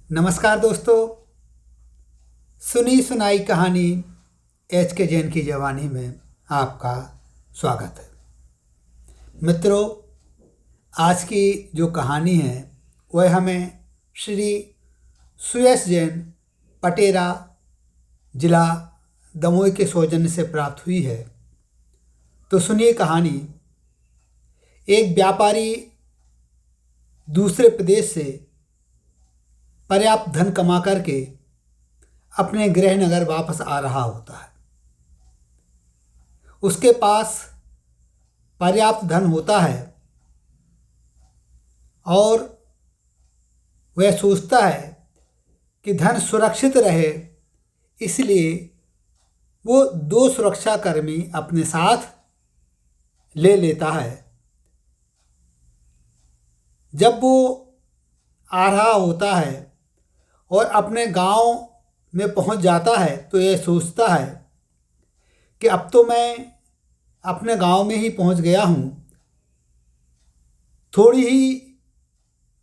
नमस्कार दोस्तों। सुनी सुनाई कहानी एच के जैन की जवानी में आपका स्वागत है। मित्रों, आज की जो कहानी है वह हमें श्री सुयश जैन, पटेरा, जिला दमोह के सौजन्य से प्राप्त हुई है। तो सुनिए कहानी। एक व्यापारी दूसरे प्रदेश से पर्याप्त धन कमा करके अपने गृह नगर वापस आ रहा होता है। उसके पास पर्याप्त धन होता है और वह सोचता है कि धन सुरक्षित रहे, इसलिए वो 2 सुरक्षाकर्मी अपने साथ ले लेता है। जब वो आ रहा होता है और अपने गांव में पहुंच जाता है तो यह सोचता है कि अब तो मैं अपने गांव में ही पहुंच गया हूं। थोड़ी ही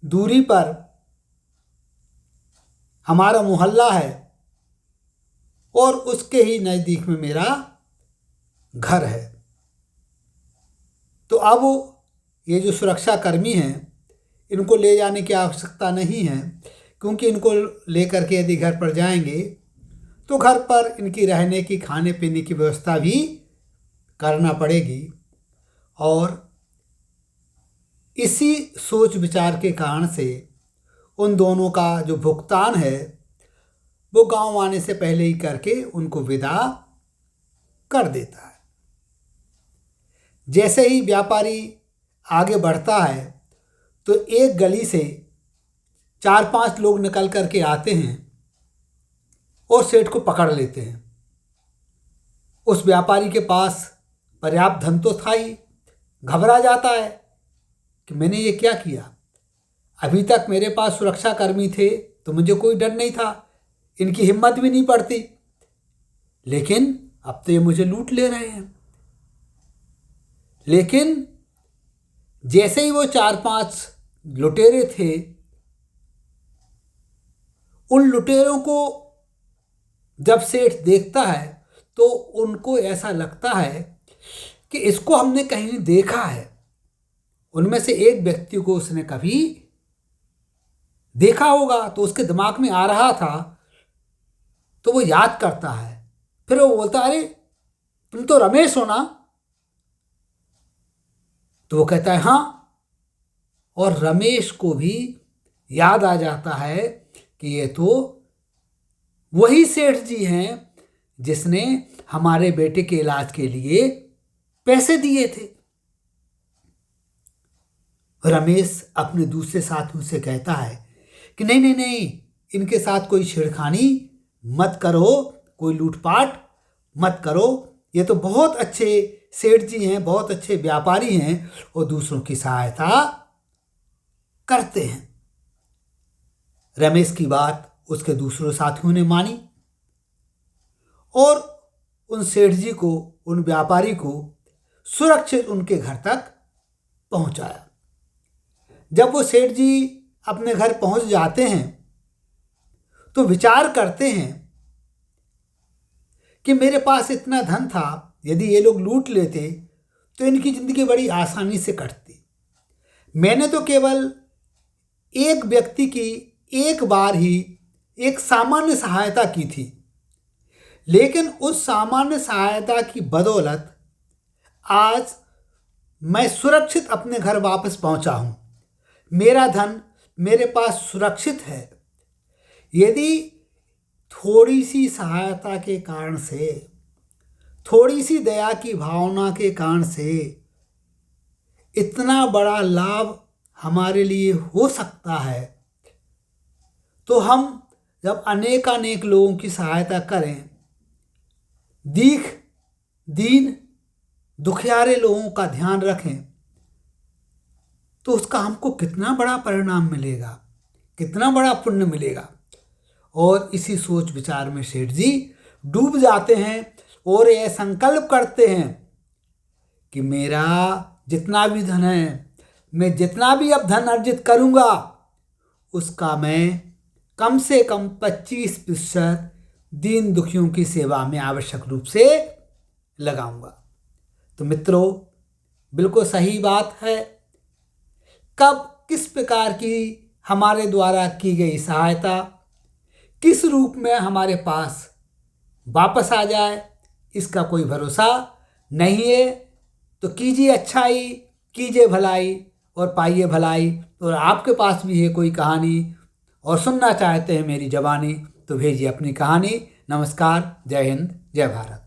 दूरी पर हमारा मोहल्ला है और उसके ही नज़दीक में मेरा घर है। तो अब ये जो सुरक्षाकर्मी हैं, इनको ले जाने की आवश्यकता नहीं है, क्योंकि इनको लेकर के यदि घर पर जाएंगे तो घर पर इनकी रहने की, खाने पीने की व्यवस्था भी करना पड़ेगी। और इसी सोच विचार के कारण से उन दोनों का जो भुगतान है वो गांव आने से पहले ही करके उनको विदा कर देता है। जैसे ही व्यापारी आगे बढ़ता है तो एक गली से 4-5 लोग निकल करके आते हैं और सेठ को पकड़ लेते हैं। उस व्यापारी के पास पर्याप्त धन तो था ही, घबरा जाता है कि मैंने ये क्या किया। अभी तक मेरे पास सुरक्षाकर्मी थे तो मुझे कोई डर नहीं था, इनकी हिम्मत भी नहीं पड़ती, लेकिन अब तो ये मुझे लूट ले रहे हैं। लेकिन जैसे ही वो 4-5 लुटेरे थे, उन लुटेरों को जब सेठ देखता है तो उनको ऐसा लगता है कि इसको हमने कहीं देखा है। उनमें से एक व्यक्ति को उसने कभी देखा होगा, तो उसके दिमाग में आ रहा था, तो वो याद करता है। फिर वो बोलता, अरे तुम तो रमेश हो ना? तो वो कहता है हाँ। और रमेश को भी याद आ जाता है कि ये तो वही सेठ जी हैं जिसने हमारे बेटे के इलाज के लिए पैसे दिए थे। रमेश अपने दूसरे साथियों से कहता है कि नहीं नहीं नहीं, इनके साथ कोई छेड़खानी मत करो, कोई लूटपाट मत करो। ये तो बहुत अच्छे सेठ जी हैं, बहुत अच्छे व्यापारी हैं और दूसरों की सहायता करते हैं। रमेश की बात उसके दूसरों साथियों ने मानी और उन सेठ जी को, उन व्यापारी को सुरक्षित उनके घर तक पहुंचाया। जब वो सेठ जी अपने घर पहुंच जाते हैं तो विचार करते हैं कि मेरे पास इतना धन था, यदि ये लोग लूट लेते तो इनकी ज़िंदगी बड़ी आसानी से कटती। मैंने तो केवल एक व्यक्ति की एक बार ही एक सामान्य सहायता की थी, लेकिन उस सामान्य सहायता की बदौलत आज मैं सुरक्षित अपने घर वापस पहुंचा हूं। मेरा धन मेरे पास सुरक्षित है। यदि थोड़ी सी सहायता के कारण से, थोड़ी सी दया की भावना के कारण से इतना बड़ा लाभ हमारे लिए हो सकता है, तो हम जब अनेकानेक लोगों की सहायता करें, दीन दुखियारे लोगों का ध्यान रखें, तो उसका हमको कितना बड़ा परिणाम मिलेगा, कितना बड़ा पुण्य मिलेगा। और इसी सोच विचार में सेठ जी डूब जाते हैं और यह संकल्प करते हैं कि मेरा जितना भी धन है, मैं जितना भी अब धन अर्जित करूंगा उसका मैं कम से कम 25% दीन दुखियों की सेवा में आवश्यक रूप से लगाऊंगा। तो मित्रों, बिल्कुल सही बात है। कब किस प्रकार की हमारे द्वारा की गई सहायता किस रूप में हमारे पास वापस आ जाए, इसका कोई भरोसा नहीं है। तो कीजिए अच्छाई, कीजिए भलाई और पाइए भलाई। और आपके पास भी है कोई कहानी और सुनना चाहते हैं मेरी ज़बानी, तो भेजिए अपनी कहानी। नमस्कार, जय हिंद, जय भारत।